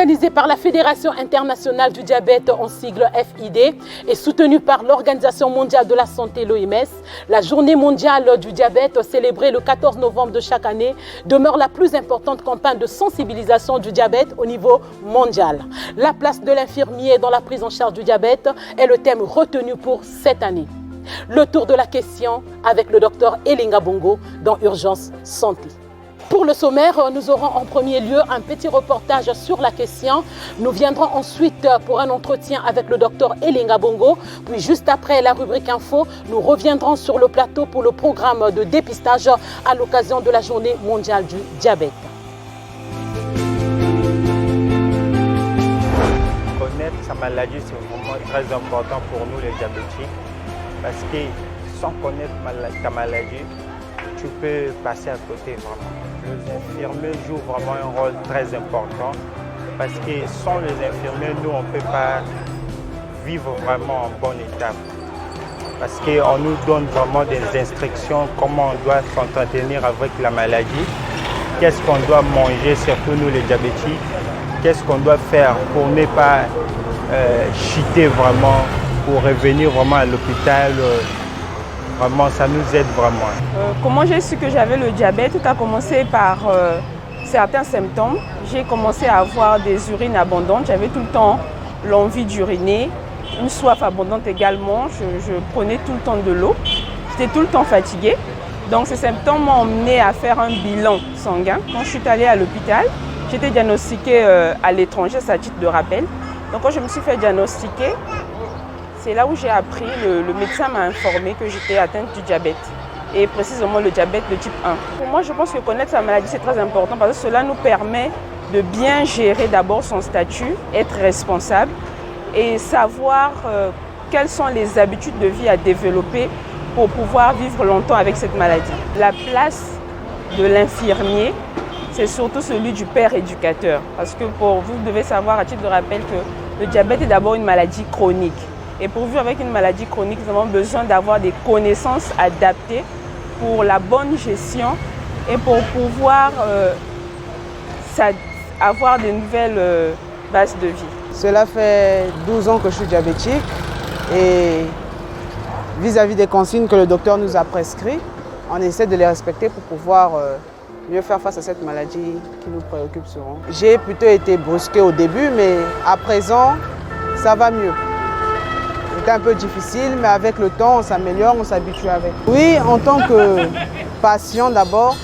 Organisée par la Fédération internationale du diabète en sigle FID et soutenue par l'Organisation mondiale de la santé, l'OMS, la Journée mondiale du diabète, célébrée le 14 novembre de chaque année, demeure la plus importante campagne de sensibilisation du diabète au niveau mondial. La place de l'infirmier dans la prise en charge du diabète est le thème retenu pour cette année. Le tour de la question avec le docteur Elinga Bongo dans Urgence Santé. Pour le sommaire, nous aurons en premier lieu un petit reportage sur la question. Nous viendrons ensuite pour un entretien avec le docteur Elinga Bongo. Puis juste après la rubrique info, nous reviendrons sur le plateau pour le programme de dépistage à l'occasion de la Journée mondiale du diabète. Connaître sa maladie, c'est vraiment très important pour nous les diabétiques. Parce que sans connaître ta maladie, tu peux passer à côté vraiment. Les infirmiers jouent vraiment un rôle très important parce que sans les infirmiers, nous, on ne peut pas vivre vraiment en bonne étape. Parce qu'on nous donne vraiment des instructions, comment on doit s'entretenir avec la maladie, qu'est-ce qu'on doit manger, surtout nous les diabétiques, qu'est-ce qu'on doit faire pour ne pas chuter vraiment, pour revenir vraiment à l'hôpital. Vraiment, ça nous aide vraiment. Comment j'ai su que j'avais le diabète? Tout a commencé par certains symptômes. J'ai commencé à avoir des urines abondantes. J'avais tout le temps l'envie d'uriner, une soif abondante également. Je prenais tout le temps de l'eau. J'étais tout le temps fatiguée. Donc ces symptômes m'ont emmené à faire un bilan sanguin. Quand je suis allée à l'hôpital, j'étais diagnostiquée à l'étranger, c'est à titre de rappel. Donc quand je me suis fait diagnostiquer, c'est là où j'ai appris, le médecin m'a informé que j'étais atteinte du diabète, et précisément le diabète de type 1. Pour moi, je pense que connaître sa maladie, c'est très important parce que cela nous permet de bien gérer d'abord son statut, être responsable et savoir quelles sont les habitudes de vie à développer pour pouvoir vivre longtemps avec cette maladie. La place de l'infirmier, c'est surtout celui du père éducateur. Parce que vous devez savoir à titre de rappel que le diabète est d'abord une maladie chronique. Et pour vivre avec une maladie chronique, nous avons besoin d'avoir des connaissances adaptées pour la bonne gestion et pour pouvoir avoir de nouvelles bases de vie. Cela fait 12 ans que je suis diabétique et vis-à-vis des consignes que le docteur nous a prescrites, on essaie de les respecter pour pouvoir mieux faire face à cette maladie qui nous préoccupe souvent. J'ai plutôt été brusquée au début, mais à présent, ça va mieux. C'était un peu difficile, mais avec le temps, on s'améliore, on s'habitue avec. Oui, en tant que patient d'abord,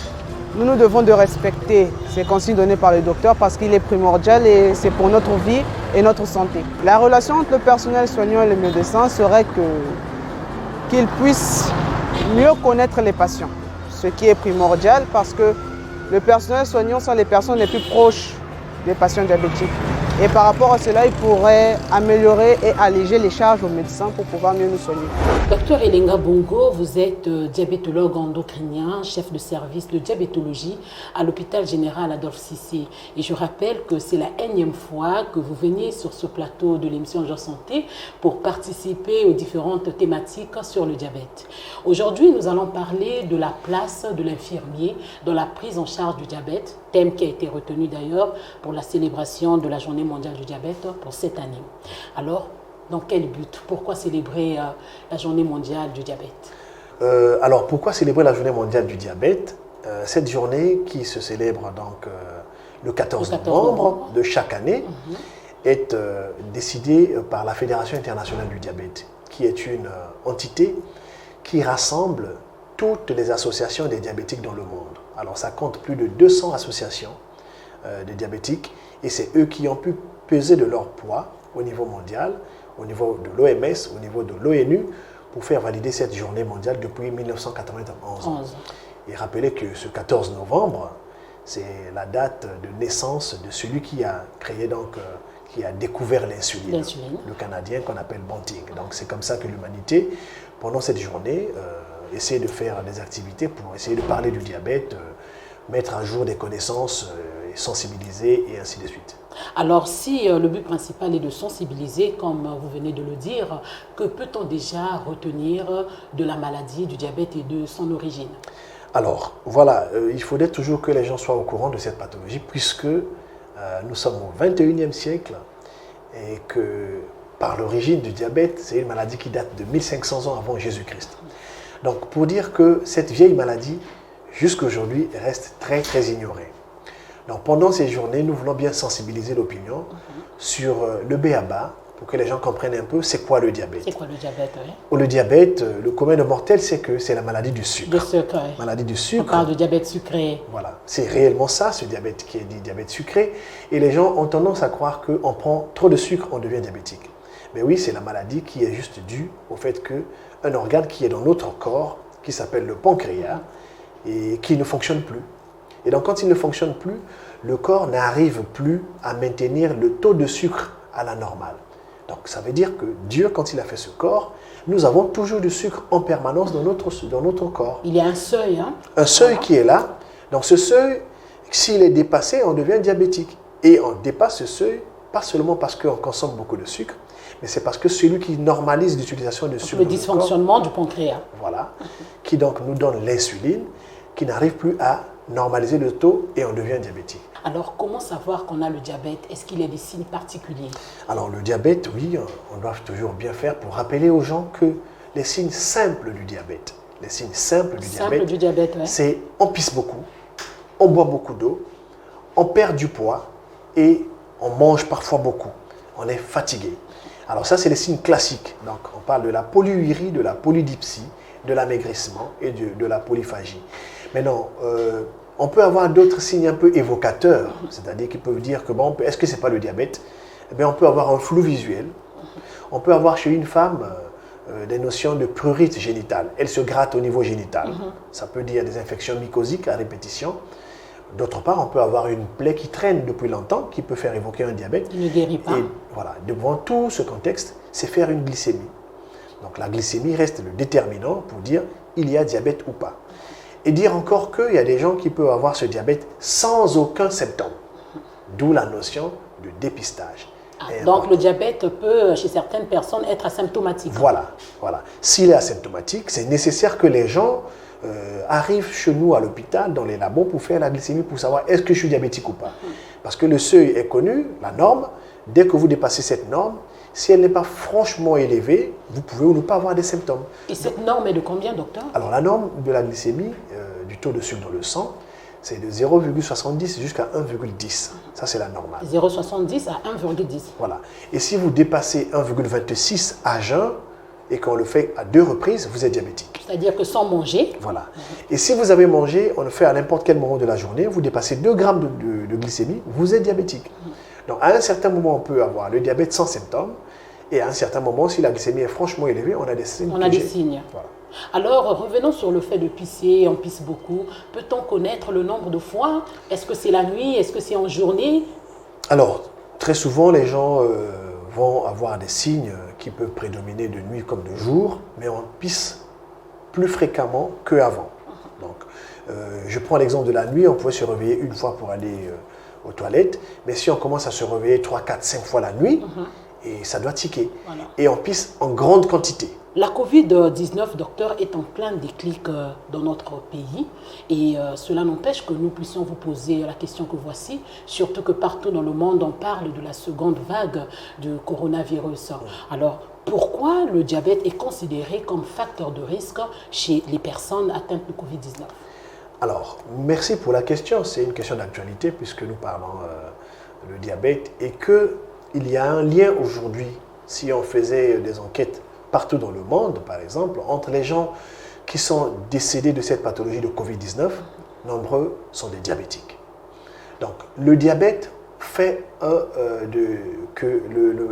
nous devons de respecter ces consignes données par le docteur parce qu'il est primordial et c'est pour notre vie et notre santé. La relation entre le personnel soignant et le médecin serait qu'ils puissent mieux connaître les patients, ce qui est primordial parce que le personnel soignant sont les personnes les plus proches des patients diabétiques. Et par rapport à cela, il pourrait améliorer et alléger les charges aux médecins pour pouvoir mieux nous soigner. Docteur Elinga Bongo, vous êtes diabétologue endocrinien, chef de service de diabétologie à l'hôpital général Adolphe Cissé. Et je rappelle que c'est la énième fois que vous venez sur ce plateau de l'émission Urgence Santé pour participer aux différentes thématiques sur le diabète. Aujourd'hui, nous allons parler de la place de l'infirmier dans la prise en charge du diabète, thème qui a été retenu d'ailleurs pour la célébration de la Journée mondiale du diabète pour cette année. Alors, dans quel but? Pourquoi célébrer la Journée mondiale du diabète? Alors, pourquoi célébrer la Journée mondiale du diabète? Cette journée qui se célèbre donc le 14 novembre de chaque année est décidée par la Fédération internationale du diabète, qui est une entité qui rassemble toutes les associations des diabétiques dans le monde. Alors, ça compte plus de 200 associations de diabétiques et c'est eux qui ont pu peser de leur poids au niveau mondial, au niveau de l'OMS, au niveau de l'ONU, pour faire valider cette journée mondiale depuis 1991. Et rappelez que ce 14 novembre, c'est la date de naissance de celui qui a créé, donc, qui a découvert l'insuline, le Canadien qu'on appelle Banting. Donc c'est comme ça que l'humanité, pendant cette journée, essaie de faire des activités pour essayer de parler du diabète, mettre à jour des connaissances, sensibiliser et ainsi de suite. Alors si le but principal est de sensibiliser, comme vous venez de le dire, que peut-on déjà retenir de la maladie du diabète et de son origine? Alors voilà, il faudrait toujours que les gens soient au courant de cette pathologie puisque nous sommes au 21e siècle et que par l'origine du diabète, c'est une maladie qui date de 1500 ans avant Jésus-Christ. Donc pour dire que cette vieille maladie, jusqu'à aujourd'hui, reste très très ignorée. Donc pendant ces journées, nous voulons bien sensibiliser l'opinion sur le b.a.-ba pour que les gens comprennent un peu c'est quoi le diabète. C'est quoi le diabète, oui? Le diabète, le commun de mortel, c'est que c'est la maladie du sucre. Le sucre, oui. Maladie du sucre. On parle de diabète sucré. Voilà, c'est réellement ça, ce diabète qui est dit diabète sucré. Et les gens ont tendance à croire qu'on prend trop de sucre, on devient diabétique. Mais oui, c'est la maladie qui est juste due au fait qu'un organe qui est dans notre corps, qui s'appelle le pancréas, et qui ne fonctionne plus. Et donc quand il ne fonctionne plus, le corps n'arrive plus à maintenir le taux de sucre à la normale. Donc ça veut dire que Dieu, quand il a fait ce corps, nous avons toujours du sucre en permanence dans notre corps. Il y a un seuil, hein? Un seuil qui est là. Donc ce seuil, s'il est dépassé, on devient diabétique. Et on dépasse ce seuil, pas seulement parce qu'on consomme beaucoup de sucre, mais c'est parce que celui qui normalise l'utilisation de sucre. Le dysfonctionnement du pancréas. Voilà. Qui donc nous donne l'insuline, qui n'arrive plus à normaliser le taux et on devient diabétique. Alors, comment savoir qu'on a le diabète? Est-ce qu'il y a des signes particuliers? Alors, le diabète, oui, on doit toujours bien faire pour rappeler aux gens que les signes simples du diabète, ouais. C'est on pisse beaucoup, on boit beaucoup d'eau, on perd du poids et on mange parfois beaucoup. On est fatigué. Alors ça, c'est les signes classiques. Donc, on parle de la polyurie, de la polydipsie, de l'amaigrissement et de la polyphagie. Maintenant, on peut avoir d'autres signes un peu évocateurs, c'est-à-dire qui peuvent dire que, bon, est-ce que ce n'est pas le diabète? Eh bien, on peut avoir un flou visuel. On peut avoir chez une femme des notions de prurite génitale. Elle se gratte au niveau génital. Ça peut dire des infections mycosiques à répétition. D'autre part, on peut avoir une plaie qui traîne depuis longtemps, qui peut faire évoquer un diabète. Il ne guérit pas. Et voilà, devant tout ce contexte, c'est faire une glycémie. Donc la glycémie reste le déterminant pour dire il y a diabète ou pas. Et dire encore qu'il y a des gens qui peuvent avoir ce diabète sans aucun symptôme. D'où la notion de dépistage. Donc le diabète peut, chez certaines personnes, être asymptomatique. Voilà, voilà. S'il est asymptomatique, c'est nécessaire que les gens arrivent chez nous à l'hôpital, dans les labos, pour faire la glycémie, pour savoir est-ce que je suis diabétique ou pas. Parce que le seuil est connu, la norme. Dès que vous dépassez cette norme, si elle n'est pas franchement élevée, vous pouvez ou ne pas avoir des symptômes. Et cette norme est de combien, docteur? Alors la norme de la glycémie, du taux de sucre dans le sang, c'est de 0,70 jusqu'à 1,10. Ça, c'est la normale. 0,70 à 1,10. Voilà. Et si vous dépassez 1,26 à jeun et qu'on le fait à 2 reprises, vous êtes diabétique. C'est-à-dire que sans manger. Voilà. Et si vous avez mangé, on le fait à n'importe quel moment de la journée, vous dépassez 2 grammes de glycémie, vous êtes diabétique. Donc à un certain moment, on peut avoir le diabète sans symptômes. Et à un certain moment, si la glycémie est franchement élevée, on a des signes. On a des signes. Voilà. Alors, revenons sur le fait de pisser, on pisse beaucoup. Peut-on connaître le nombre de fois? Est-ce que c'est la nuit? Est-ce que c'est en journée? Alors, très souvent, les gens vont avoir des signes qui peuvent prédominer de nuit comme de jour, mais on pisse plus fréquemment qu'avant. Donc, je prends l'exemple de la nuit, on pouvait se réveiller une fois pour aller aux toilettes, mais si on commence à se réveiller 3, 4, 5 fois la nuit, et ça doit tiquer. Voilà. Et on pisse en grande quantité. La Covid-19, docteur, est en plein déclic dans notre pays et cela n'empêche que nous puissions vous poser la question que voici, surtout que partout dans le monde, on parle de la seconde vague du coronavirus. Alors, pourquoi le diabète est considéré comme facteur de risque chez les personnes atteintes de Covid-19? Alors, merci pour la question. C'est une question d'actualité puisque nous parlons du diabète et qu'il y a un lien aujourd'hui, si on faisait des enquêtes partout dans le monde, par exemple, entre les gens qui sont décédés de cette pathologie de Covid-19, nombreux sont des diabétiques. Donc, le diabète fait que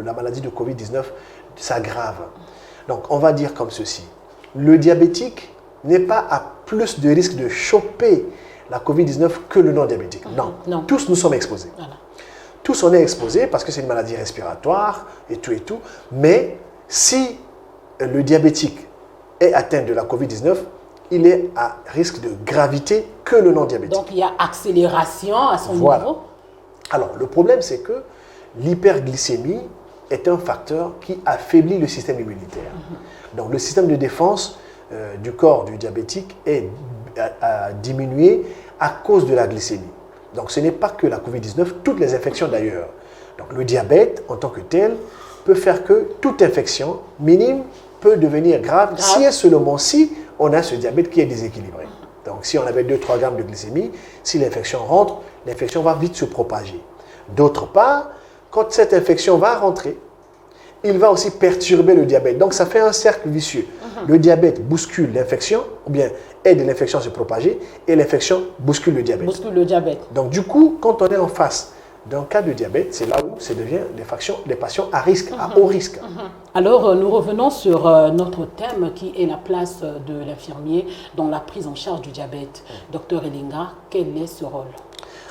la maladie de Covid-19 s'aggrave. Donc, on va dire comme ceci. Le diabétique n'est pas à plus de risque de choper la Covid-19 que le non-diabétique. Non. Tous nous sommes exposés. Voilà. Tous on est exposés parce que c'est une maladie respiratoire et tout. Mais si le diabétique est atteint de la Covid-19, il est à risque de gravité que le non-diabétique. Donc il y a accélération à son niveau. Alors le problème c'est que l'hyperglycémie est un facteur qui affaiblit le système immunitaire. Donc le système de défense du corps du diabétique est à diminuer à cause de la glycémie. Donc ce n'est pas que la Covid-19, toutes les infections d'ailleurs. Donc le diabète en tant que tel peut faire que toute infection minime peut devenir grave. Si et seulement si on a ce diabète qui est déséquilibré. Donc si on avait 2-3 grammes de glycémie, si l'infection rentre, l'infection va vite se propager. D'autre part, quand cette infection va rentrer, il va aussi perturber le diabète. Donc ça fait un cercle vicieux. Le diabète bouscule l'infection, ou bien aide l'infection à se propager, et l'infection bouscule le diabète. Bouscule le diabète. Donc du coup, quand on est en face d'un cas de diabète, c'est là où ça devient des patients à risque, à haut risque. Alors, nous revenons sur notre thème qui est la place de l'infirmier dans la prise en charge du diabète. Docteur Elenga, quel est ce rôle?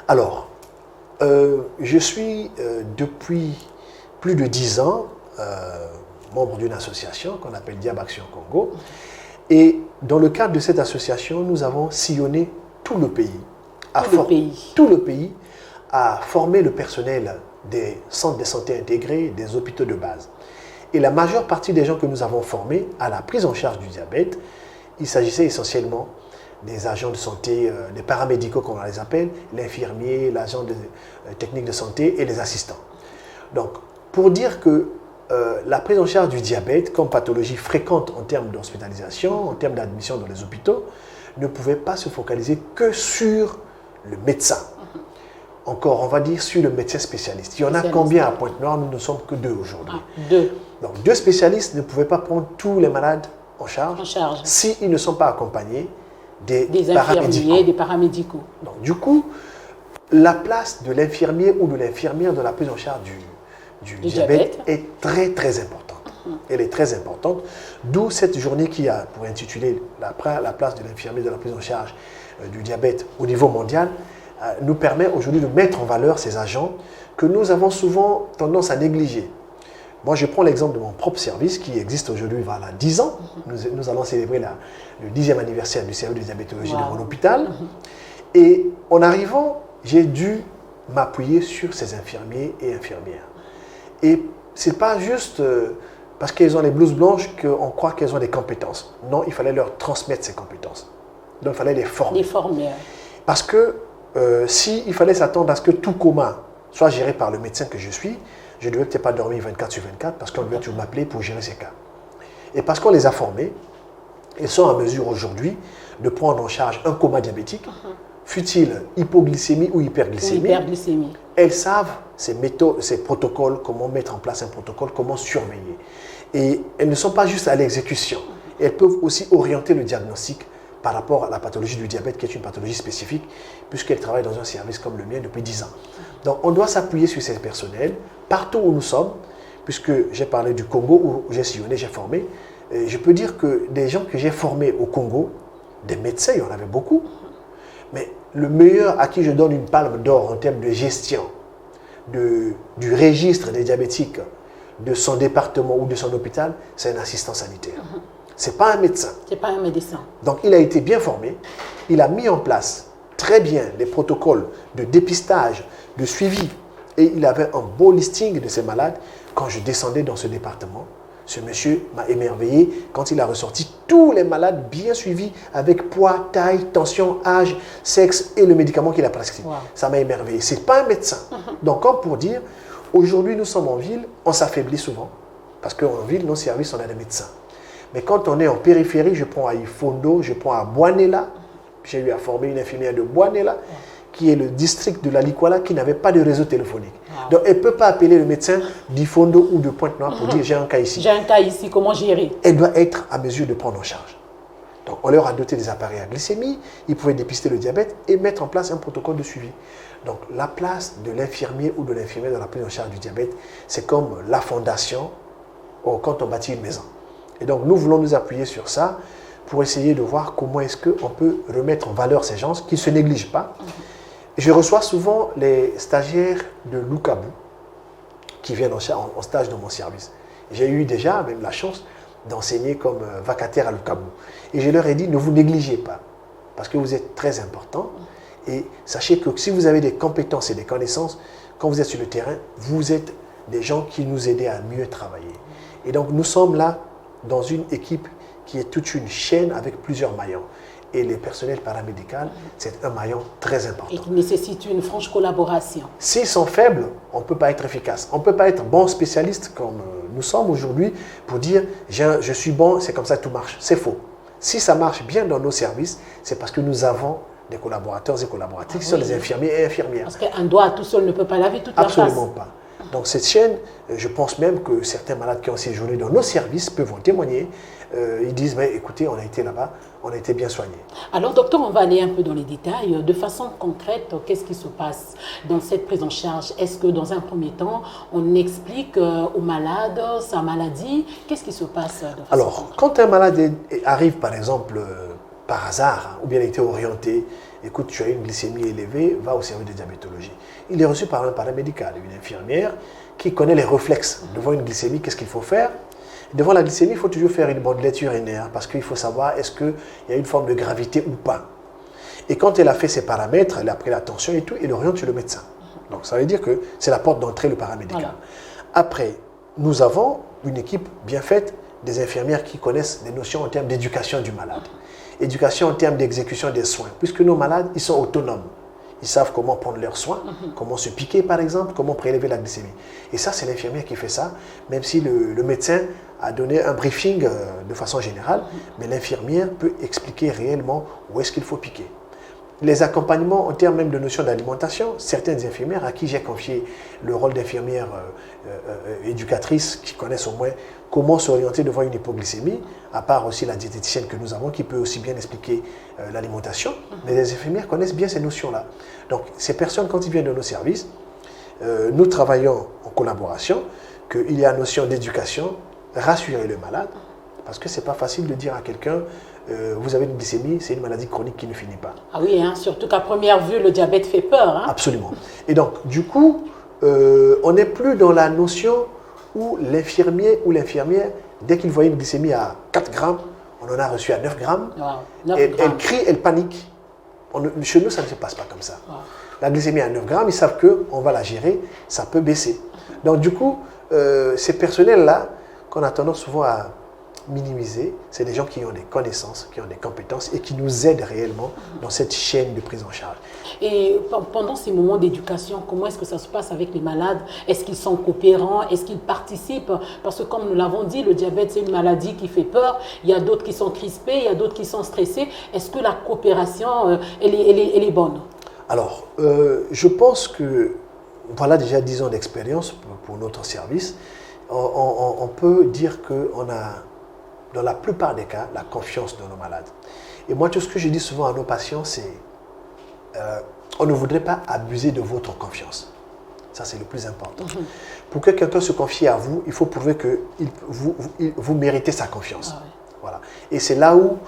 Alors, je suis depuis plus de 10 ans membre d'une association qu'on appelle Diab Action Congo. Et dans le cadre de cette association, nous avons sillonné tout le pays. Tout le pays à former le personnel des centres de santé intégrés, des hôpitaux de base. Et la majeure partie des gens que nous avons formés à la prise en charge du diabète, il s'agissait essentiellement des agents de santé, des paramédicaux comme on les appelle, l'infirmier, l'agent de technique de santé et les assistants. Donc, pour dire que la prise en charge du diabète comme pathologie fréquente en termes d'hospitalisation, en termes d'admission dans les hôpitaux, ne pouvait pas se focaliser que sur le médecin. Encore, on va dire sur le médecin spécialiste. Il y en a combien à Pointe-Noire? Nous ne sommes que 2 aujourd'hui. 2. Donc 2 spécialistes ne pouvaient pas prendre tous les malades en charge, s'ils ne sont pas accompagnés des infirmiers, des paramédicaux. Donc du coup, la place de l'infirmier ou de l'infirmière dans la prise en charge du diabète est très très importante. Elle est très importante, d'où cette journée qui a pour intituler la place de l'infirmier dans la prise en charge du diabète au niveau mondial, nous permet aujourd'hui de mettre en valeur ces agents que nous avons souvent tendance à négliger. Moi, je prends l'exemple de mon propre service qui existe aujourd'hui, voilà, 10 ans. Nous allons célébrer le 10e anniversaire du service de diabétologie de mon hôpital. Et en arrivant, j'ai dû m'appuyer sur ces infirmiers et infirmières. Et ce n'est pas juste parce qu'elles ont les blouses blanches qu'on croit qu'elles ont des compétences. Non, il fallait leur transmettre ces compétences. Donc, il fallait les former. Parce que s'il fallait s'attendre à ce que tout coma soit géré par le médecin que je suis, je ne devais peut-être pas dormir 24 sur 24 parce qu'on devait toujours m'appeler pour gérer ces cas. Et parce qu'on les a formés, ils sont en mesure aujourd'hui de prendre en charge un coma diabétique, fût-il hypoglycémie ou hyperglycémie. Elles savent ces méthodes, ces protocoles, comment mettre en place un protocole, comment surveiller. Et elles ne sont pas juste à l'exécution. Elles peuvent aussi orienter le diagnostic par rapport à la pathologie du diabète, qui est une pathologie spécifique, puisqu'elle travaille dans un service comme le mien depuis 10 ans. Donc, on doit s'appuyer sur ces personnels, partout où nous sommes, puisque j'ai parlé du Congo, où j'ai sillonné, j'ai formé. Et je peux dire que des gens que j'ai formés au Congo, des médecins, il y en avait beaucoup, mais le meilleur à qui je donne une palme d'or en termes de gestion du registre des diabétiques de son département ou de son hôpital, c'est un assistant sanitaire. Ce n'est pas un médecin. Ce n'est pas un médecin. Donc, il a été bien formé. Il a mis en place très bien les protocoles de dépistage, de suivi. Et il avait un beau listing de ces malades. Quand je descendais dans ce département, ce monsieur m'a émerveillé quand il a ressorti tous les malades bien suivis avec poids, taille, tension, âge, sexe et le médicament qu'il a prescrit. Ça m'a émerveillé. Ce n'est pas un médecin. Donc, comme pour dire, aujourd'hui, nous sommes en ville, on s'affaiblit souvent. Parce qu'en ville, nos services, on a des médecins. Mais quand on est en périphérie, je prends à Ifondo, je prends à Bouanella. J'ai eu à former une infirmière de Bouanella, qui est le district de la Likwala, qui n'avait pas de réseau téléphonique. Donc, elle ne peut pas appeler le médecin d'Ifondo ou de Pointe-Noire pour dire « j'ai un cas ici ». J'ai un cas ici, comment gérer? Elle doit être à mesure de prendre en charge. Donc, on leur a doté des appareils à glycémie, ils pouvaient dépister le diabète et mettre en place un protocole de suivi. Donc, la place de l'infirmier ou de l'infirmière dans la prise en charge du diabète, c'est comme la fondation quand on bâtit une maison. Et donc, nous voulons nous appuyer sur ça pour essayer de voir comment est-ce qu'on peut remettre en valeur ces gens qui ne se négligent pas. Je reçois souvent les stagiaires de Lukabu qui viennent en stage dans mon service. J'ai eu déjà même la chance d'enseigner comme vacataire à Lukabu. Et je leur ai dit, ne vous négligez pas, parce que vous êtes très important. Et sachez que si vous avez des compétences et des connaissances, quand vous êtes sur le terrain, vous êtes des gens qui nous aident à mieux travailler. Et donc, nous sommes là dans une équipe qui est toute une chaîne avec plusieurs maillons. Et les personnels paramédicaux, c'est un maillon très important. Et qui nécessite une franche collaboration. S'ils sont faibles, on ne peut pas être efficace. On ne peut pas être bon spécialiste comme nous sommes aujourd'hui pour dire je suis bon, c'est comme ça que tout marche. C'est faux. Si ça marche bien dans nos services, c'est parce que nous avons des collaborateurs et collaboratrices qui sont des infirmiers et infirmières. Parce qu'un doigt tout seul ne peut pas laver toute la face. Absolument pas. Donc cette chaîne, je pense même que certains malades qui ont séjourné dans nos services peuvent en témoigner. Ils disent, écoutez, on a été là-bas, on a été bien soignés. Alors docteur, on va aller un peu dans les détails. De façon concrète, qu'est-ce qui se passe dans cette prise en charge? Est-ce que dans un premier temps, on explique au malade sa maladie? Qu'est-ce qui se passe de façon concrète? Quand un malade arrive par exemple par hasard, ou bien il était orienté, écoute, tu as une glycémie élevée, va au service de diabétologie. Il est reçu par un paramédical, une infirmière qui connaît les réflexes. Devant une glycémie, qu'est-ce qu'il faut faire? Devant la glycémie, il faut toujours faire une bandelette urinaire parce qu'il faut savoir est-ce qu'il y a une forme de gravité ou pas. Et quand elle a fait ses paramètres, elle a pris la tension et tout, elle oriente chez le médecin. Donc ça veut dire que c'est la porte d'entrée, le paramédical. Voilà. Après, nous avons une équipe bien faite, des infirmières qui connaissent des notions en termes d'éducation du malade. Éducation en termes d'exécution des soins, puisque nos malades, ils sont autonomes. Ils savent comment prendre leurs soins, comment se piquer par exemple, comment prélever la glycémie. Et ça, c'est l'infirmière qui fait ça, même si le médecin a donné un briefing de façon générale, mais l'infirmière peut expliquer réellement où est-ce qu'il faut piquer. Les accompagnements en termes même de notions d'alimentation, certaines infirmières à qui j'ai confié le rôle d'infirmière éducatrice qui connaissent au moins comment s'orienter devant une hypoglycémie, à part aussi la diététicienne que nous avons qui peut aussi bien expliquer l'alimentation, mais les infirmières connaissent bien ces notions-là. Donc ces personnes, quand ils viennent de nos services, nous travaillons en collaboration, qu'il y a notion d'éducation, rassurer le malade, parce que ce n'est pas facile de dire à quelqu'un vous avez une glycémie, c'est une maladie chronique qui ne finit pas. Ah oui, hein, surtout qu'à première vue, le diabète fait peur. Hein. Absolument. Et donc, du coup, on n'est plus dans la notion où l'infirmier ou l'infirmière, dès qu'il voyait une glycémie à 4 grammes, on en a reçu à 9 grammes. Wow, 9 grammes. Elle crie, elle panique. Chez nous, ça ne se passe pas comme ça. Wow. La glycémie à 9 grammes, ils savent qu'on va la gérer, ça peut baisser. Donc, du coup, ces personnels-là, qu'on a tendance souvent à minimiser, c'est des gens qui ont des connaissances, qui ont des compétences et qui nous aident réellement dans cette chaîne de prise en charge. Et pendant ces moments d'éducation, comment est-ce que ça se passe avec les malades? Est-ce qu'ils sont coopérants? Est-ce qu'ils participent? Parce que comme nous l'avons dit, le diabète, c'est une maladie qui fait peur. Il y a d'autres qui sont crispés, il y a d'autres qui sont stressés. Est-ce que la coopération, elle est bonne? Alors, je pense que, voilà déjà 10 ans d'expérience pour notre service. On peut dire qu'on a, dans la plupart des cas, la confiance dans nos malades. Et moi, tout ce que je dis souvent à nos patients, c'est on ne voudrait pas abuser de votre confiance. Ça, c'est le plus important. Pour que quelqu'un se confie à vous, il faut prouver que vous méritez sa confiance. Ah ouais. Voilà. Et c'est là où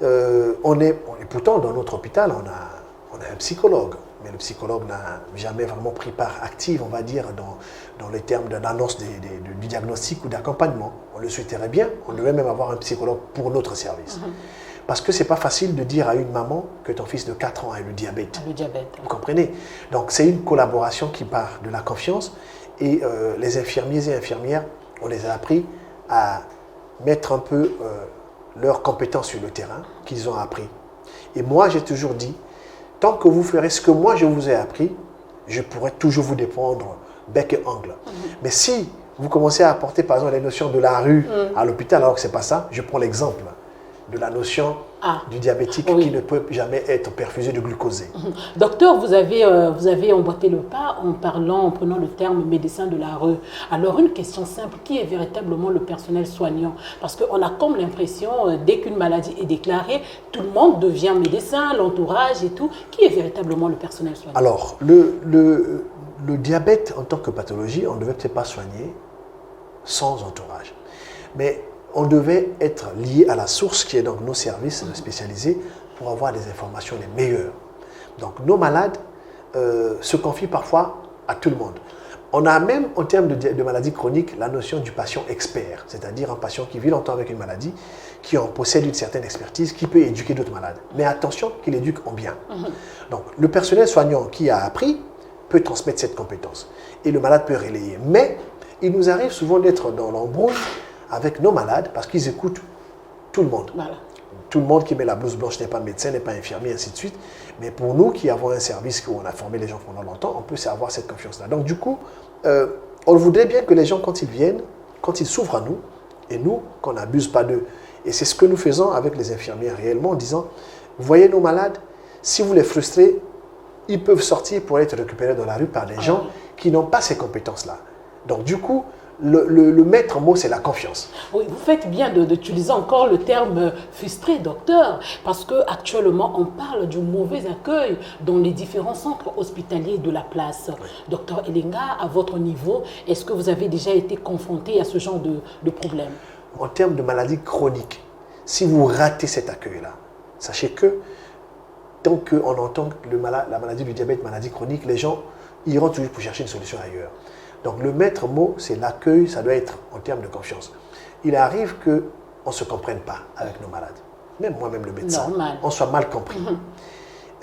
et pourtant, dans notre hôpital, on a un psychologue. Mais le psychologue n'a jamais vraiment pris part active, on va dire, dans les termes d'annonce du diagnostic ou d'accompagnement. On le souhaiterait bien, on devait même avoir un psychologue pour notre service. Parce que ce n'est pas facile de dire à une maman que ton fils de 4 ans a le diabète. Le diabète. Vous comprenez? Donc c'est une collaboration qui part de la confiance et les infirmiers et infirmières, on les a appris à mettre un peu leurs compétences sur le terrain qu'ils ont appris. Et moi, j'ai toujours dit, tant que vous ferez ce que moi je vous ai appris, je pourrai toujours vous défendre bec et ongle. Mais si vous commencez à apporter par exemple les notions de la rue à l'hôpital, alors que ce n'est pas ça, je prends l'exemple de la notion du diabétique qui ne peut jamais être perfusé de glucosé. Docteur, vous avez emboîté le pas en prenant le terme médecin de la rue. Alors une question simple, qui est véritablement le personnel soignant? Parce qu'on a comme l'impression, dès qu'une maladie est déclarée, tout le monde devient médecin, l'entourage et tout. Qui est véritablement le personnel soignant? Alors, le diabète en tant que pathologie, on ne devait peut-être pas soigner sans entourage. Mais on devait être lié à la source qui est donc nos services spécialisés pour avoir des informations les meilleures. Donc nos malades se confient parfois à tout le monde. On a même en termes de maladie chronique la notion du patient expert, c'est-à-dire un patient qui vit longtemps avec une maladie, qui en possède une certaine expertise, qui peut éduquer d'autres malades. Mais attention qu'il éduque en bien. Donc le personnel soignant qui a appris peut transmettre cette compétence et le malade peut relayer. Mais il nous arrive souvent d'être dans l'embrouille avec nos malades parce qu'ils écoutent tout le monde. Voilà. Tout le monde qui met la blouse blanche n'est pas médecin, n'est pas infirmier, ainsi de suite. Mais pour nous qui avons un service où on a formé les gens pendant longtemps, on peut avoir cette confiance-là. Donc du coup, on voudrait bien que les gens, quand ils viennent, quand ils s'ouvrent à nous, et nous, qu'on n'abuse pas d'eux. Et c'est ce que nous faisons avec les infirmières réellement, en disant, vous voyez nos malades, si vous les frustrez, ils peuvent sortir pour être récupérés dans la rue par des gens qui n'ont pas ces compétences-là. Donc du coup, le maître mot, c'est la confiance. Oui, vous faites bien d'utiliser encore le terme frustré, docteur, parce qu'actuellement, on parle du mauvais accueil dans les différents centres hospitaliers de la place. Oui. Docteur Elenga, à votre niveau, est-ce que vous avez déjà été confronté à ce genre de problème? En termes de maladies chroniques, si vous ratez cet accueil-là, sachez que tant qu'on entend la maladie du diabète, maladie chronique, les gens iront toujours pour chercher une solution ailleurs. Donc le maître mot, c'est l'accueil, ça doit être en termes de confiance. Il arrive qu'on ne se comprenne pas avec nos malades. Même moi-même le médecin, on soit mal compris.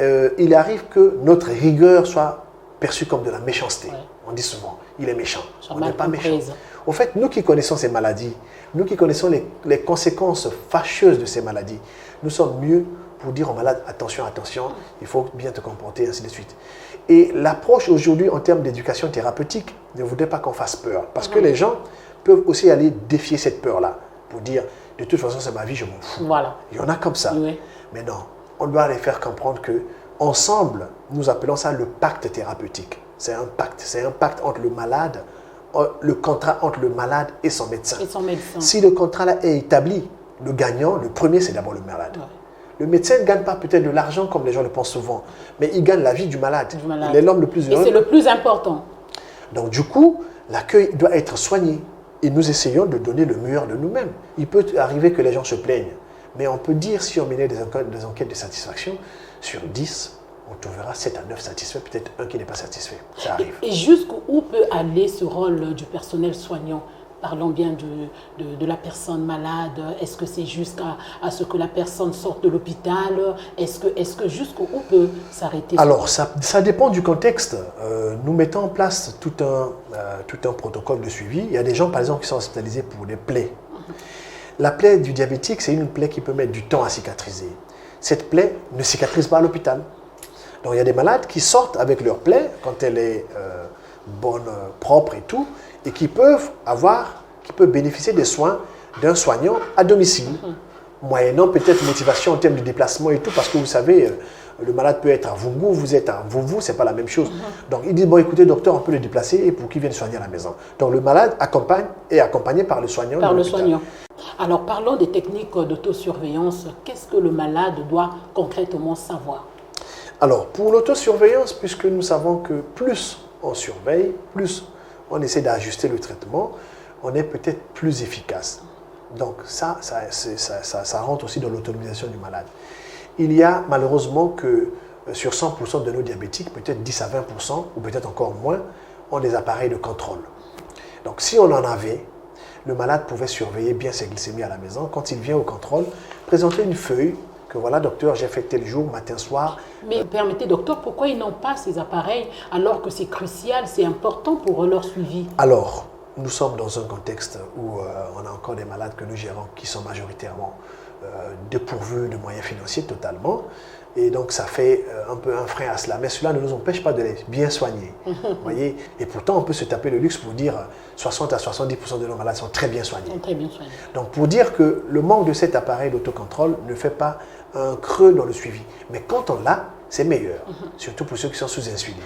Il arrive que notre rigueur soit perçue comme de la méchanceté. Ouais. On dit souvent, il est méchant. On n'est pas méchant. Au fait, nous qui connaissons ces maladies, nous qui connaissons les conséquences fâcheuses de ces maladies, nous sommes mieux pour dire aux malades, attention, attention, il faut bien te comporter, ainsi de suite. Et l'approche aujourd'hui en termes d'éducation thérapeutique ne voudrait pas qu'on fasse peur. Parce que les gens peuvent aussi aller défier cette peur-là. Pour dire, de toute façon, c'est ma vie, je m'en fous. Voilà. Il y en a comme ça. Oui. Mais non, on doit les faire comprendre que ensemble, nous appelons ça le pacte thérapeutique. C'est un pacte entre le malade, le contrat entre le malade et son médecin. Si le contrat-là est établi, le gagnant, le premier, c'est d'abord le malade. Ouais. Le médecin ne gagne pas peut-être de l'argent comme les gens le pensent souvent, mais il gagne la vie du malade. Il est l'homme le plus heureux. Et c'est le plus important. Donc du coup, l'accueil doit être soigné. Et nous essayons de donner le meilleur de nous-mêmes. Il peut arriver que les gens se plaignent, mais on peut dire, si on menait des enquêtes de satisfaction, sur 10, on trouvera 7 à 9 satisfaits, peut-être un qui n'est pas satisfait. Ça arrive. Et jusqu'où peut aller ce rôle du personnel soignant? Parlons bien de la personne malade. Est-ce que c'est jusqu'à ce que la personne sorte de l'hôpital? Est-ce que jusqu'où peut s'arrêter? Alors, ça dépend du contexte. Nous mettons en place tout un protocole de suivi. Il y a des gens, par exemple, qui sont hospitalisés pour des plaies. La plaie du diabétique, c'est une plaie qui peut mettre du temps à cicatriser. Cette plaie ne cicatrise pas à l'hôpital. Donc, il y a des malades qui sortent avec leur plaie, quand elle est bonne, propre et tout, et qui peuvent bénéficier des soins d'un soignant à domicile, moyennant peut-être motivation en termes de déplacement et tout, parce que vous savez, le malade peut être à Vungu, vous êtes à Mvuvu, c'est pas la même chose. Donc il dit, bon écoutez docteur, on peut le déplacer et pour qu'il vienne soigner à la maison. Donc le malade est accompagné par le soignant. Par le soignant. Alors parlons des techniques d'autosurveillance. Qu'est-ce que le malade doit concrètement savoir? Alors pour l'autosurveillance, puisque nous savons que plus on surveille, plus on essaie d'ajuster le traitement, on est peut-être plus efficace. Donc ça rentre aussi dans l'autonomisation du malade. Il y a malheureusement que sur 100% de nos diabétiques, peut-être 10 à 20%, ou peut-être encore moins, ont des appareils de contrôle. Donc si on en avait, le malade pouvait surveiller bien ses glycémies à la maison. Quand il vient au contrôle, présenter une feuille que voilà, docteur, j'ai fait tel jour, matin, soir. Mais permettez, docteur, pourquoi ils n'ont pas ces appareils alors que c'est crucial, c'est important pour leur suivi? Alors, nous sommes dans un contexte où on a encore des malades que nous gérons qui sont majoritairement dépourvus de moyens financiers totalement. Et donc, ça fait un peu un frein à cela. Mais cela ne nous empêche pas de les bien soigner. Voyez. Et pourtant, on peut se taper le luxe pour dire 60 à 70% de nos malades sont très bien soignés. Très bien soignés. Donc, pour dire que le manque de cet appareil d'autocontrôle ne fait pas un creux dans le suivi. Mais quand on l'a, c'est meilleur. Surtout pour ceux qui sont sous insuline.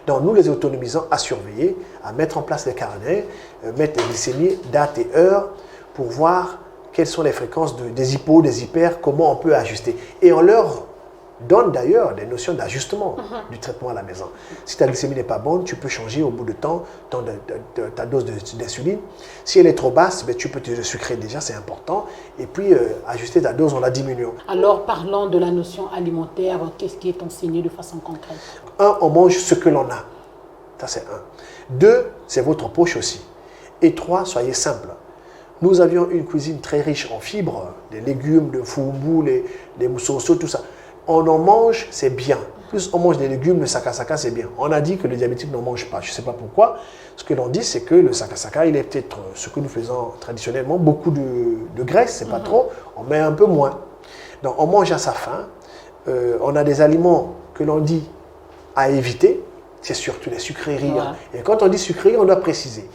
Donc, nous les autonomisons à surveiller, à mettre en place les carnets, mettre les glycémies, date et heure, pour voir quelles sont les fréquences des hypos, des hyper, comment on peut ajuster. Et on leur donne d'ailleurs des notions d'ajustement du traitement à la maison. Si ta glycémie n'est pas bonne, tu peux changer au bout de temps ta dose d'insuline. Si elle est trop basse, ben, tu peux te sucrer déjà, c'est important. Et puis ajuster ta dose en la diminuant. Alors parlons de la notion alimentaire, qu'est-ce qui est enseigné de façon concrète? 1, on mange ce que l'on a. Ça c'est 1. 2, c'est votre poche aussi. Et 3, soyez simple. Nous avions une cuisine très riche en fibres, des légumes, de foumbu, les moussoso, tout ça. On en mange, c'est bien. plus on mange des légumes, le sakasaka c'est bien. On a dit que le diabétique n'en mange pas. Je ne sais pas pourquoi. Ce que l'on dit, c'est que le sakasaka, il est peut-être ce que nous faisons traditionnellement, beaucoup de graisse, c'est pas trop, on met un peu moins. Donc on mange à sa faim. On a des aliments que l'on dit à éviter, c'est surtout les sucreries. Ouais. Hein. Et quand on dit sucreries, on doit préciser.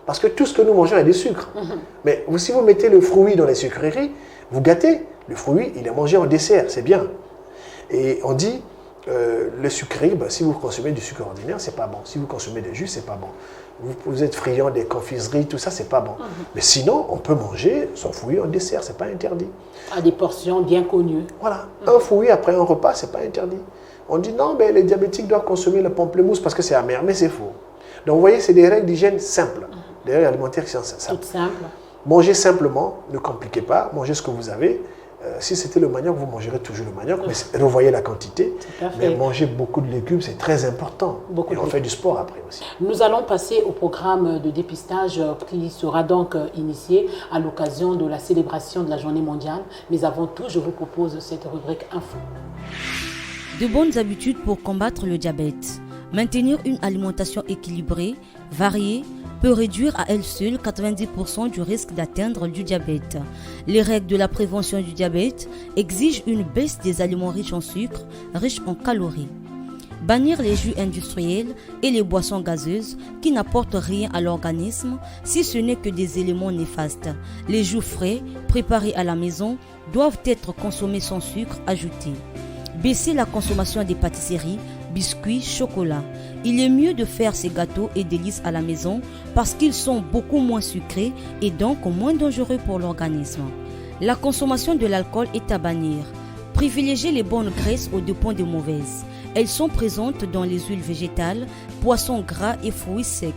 Parce que tout ce que nous mangeons est du sucre. Mais si vous mettez le fruit dans les sucreries, vous gâtez. Le fruit, il est mangé en dessert, c'est bien. Et on dit, le sucrerie, si vous consommez du sucre ordinaire, c'est pas bon. Si vous consommez des jus, c'est pas bon. Vous êtes friand des confiseries, tout ça, c'est pas bon. Mais sinon, on peut manger son fruit en dessert, c'est pas interdit. À des portions bien connues. Voilà, un fruit après un repas, c'est pas interdit. On dit non, mais les diabétiques doivent consommer le pamplemousse parce que c'est amer, mais c'est faux. Donc vous voyez, c'est des règles d'hygiène simples, des règles alimentaires qui sont simples. Toutes simples. Mangez simplement, ne compliquez pas, mangez ce que vous avez. Si c'était le manioc, vous mangerez toujours le manioc, mais revoyez la quantité. Mais mangez beaucoup de légumes, c'est très important. Et on fait du sport après aussi. Nous allons passer au programme de dépistage qui sera donc initié à l'occasion de la célébration de la journée mondiale. Mais avant tout, je vous propose cette rubrique info. De bonnes habitudes pour combattre le diabète. Maintenir une alimentation équilibrée, variée, peut réduire à elle seule 90% du risque d'atteindre du diabète. Les règles de la prévention du diabète exigent une baisse des aliments riches en sucre, riches en calories. Bannir les jus industriels et les boissons gazeuses qui n'apportent rien à l'organisme si ce n'est que des éléments néfastes. Les jus frais, préparés à la maison, doivent être consommés sans sucre ajouté. Baisser la consommation des pâtisseries, biscuits, chocolat. Il est mieux de faire ces gâteaux et délices à la maison parce qu'ils sont beaucoup moins sucrés et donc moins dangereux pour l'organisme. La consommation de l'alcool est à bannir. Privilégiez les bonnes graisses au dépens des mauvaises. Elles sont présentes dans les huiles végétales, poissons gras et fruits secs.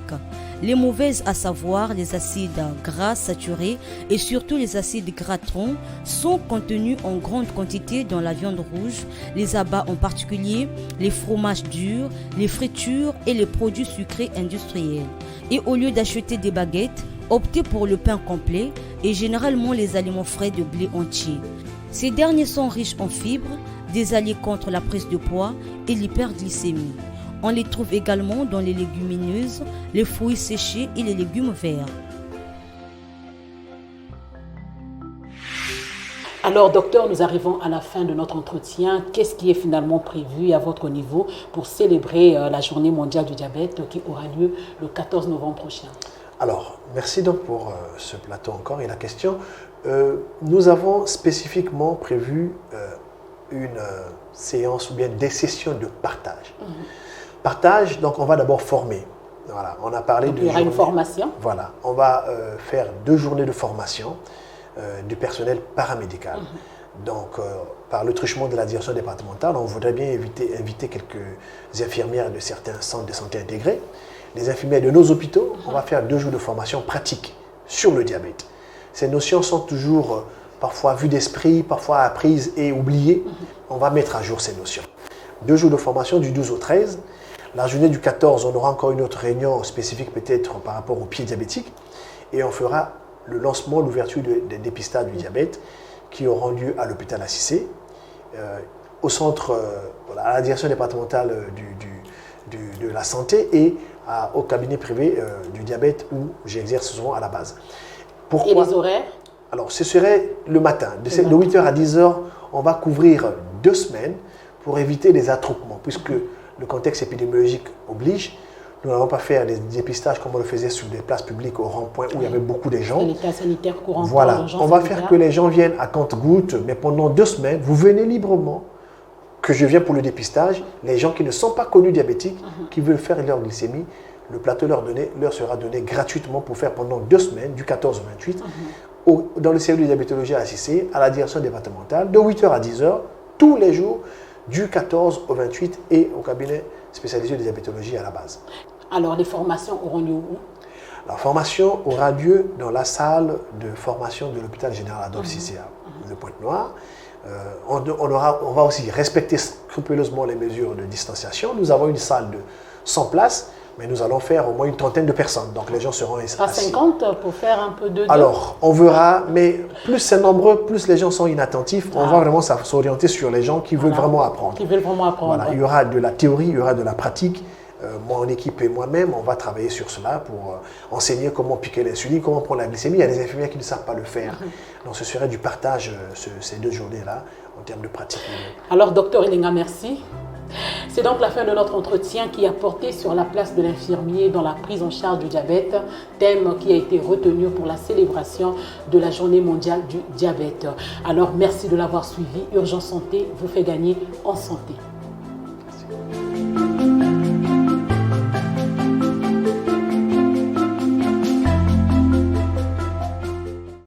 Les mauvaises, à savoir les acides gras saturés et surtout les acides gras trans, sont contenus en grande quantité dans la viande rouge, les abats en particulier, les fromages durs, les fritures et les produits sucrés industriels. Et au lieu d'acheter des baguettes, optez pour le pain complet et généralement les aliments frais de blé entier. Ces derniers sont riches en fibres, des alliés contre la prise de poids et l'hyperglycémie. On les trouve également dans les légumineuses, les fruits séchés et les légumes verts. Alors, docteur, nous arrivons à la fin de notre entretien. Qu'est-ce qui est finalement prévu à votre niveau pour célébrer la journée mondiale du diabète qui aura lieu le 14 novembre prochain? Alors, merci donc pour ce plateau encore et la question. Nous avons spécifiquement prévu une séance ou bien des sessions de partage. Partage, donc on va d'abord former. Voilà, on a parlé de. Il y aura une formation. Voilà, on va faire 2 journées de formation du personnel paramédical. Donc, par le truchement de la direction départementale, on voudrait bien inviter quelques infirmières de certains centres de santé intégrés, les infirmières de nos hôpitaux. On va faire 2 jours de formation pratique sur le diabète. Ces notions sont toujours parfois vues d'esprit, parfois apprises et oubliées. On va mettre à jour ces notions. 2 jours de formation du 12 au 13. La journée du 14, on aura encore une autre réunion spécifique peut-être par rapport aux pieds diabétiques. Et on fera le lancement, l'ouverture des dépistages du diabète qui auront lieu à l'hôpital Assissé, au centre, à la direction départementale de la santé et au cabinet privé du diabète où j'exerce souvent à la base. Pourquoi? Et les horaires? Alors, ce serait le matin. De 8h à 10h, on va couvrir 2 semaines pour éviter les attroupements, puisque le contexte épidémiologique oblige. Nous n'allons pas faire des dépistages comme on le faisait sur des places publiques au rond-point où il y avait beaucoup de gens. Les cas sanitaires courants. Voilà, on va faire que les gens viennent à compte-gouttes, mais pendant 2 semaines, vous venez librement, que je viens pour le dépistage. Les gens qui ne sont pas connus diabétiques, qui veulent faire leur glycémie, le plateau leur sera donné gratuitement pour faire pendant 2 semaines, du 14 au 28, dans le service de diabétologie à Assissé, à la direction départementale, de 8h à 10h, tous les jours, du 14 au 28 et au cabinet spécialisé de diabétologie à la base. Alors, les formations auront lieu où? La formation aura lieu dans la salle de formation de l'hôpital général Adolphe Cicéa, de Pointe-Noire. On va aussi respecter scrupuleusement les mesures de distanciation. Nous avons une salle de 100 places mais nous allons faire au moins une trentaine de personnes. Donc les gens seront assis. Pas 50 pour faire un peu de... Alors, on verra, mais plus c'est nombreux, plus les gens sont inattentifs. On va vraiment s'orienter sur les gens qui veulent vraiment apprendre. Qui veulent vraiment apprendre. Voilà, il y aura de la théorie, il y aura de la pratique. Mon équipe et moi-même, on va travailler sur cela pour enseigner comment piquer l'insuline, comment prendre la glycémie. Il y a des infirmières qui ne savent pas le faire. Donc ce serait du partage ces 2 journées-là en termes de pratique. Alors, docteur Elenga, merci. C'est donc la fin de notre entretien qui a porté sur la place de l'infirmier dans la prise en charge du diabète, thème qui a été retenu pour la célébration de la Journée mondiale du diabète. Alors, merci de l'avoir suivi. Urgence Santé vous fait gagner en santé.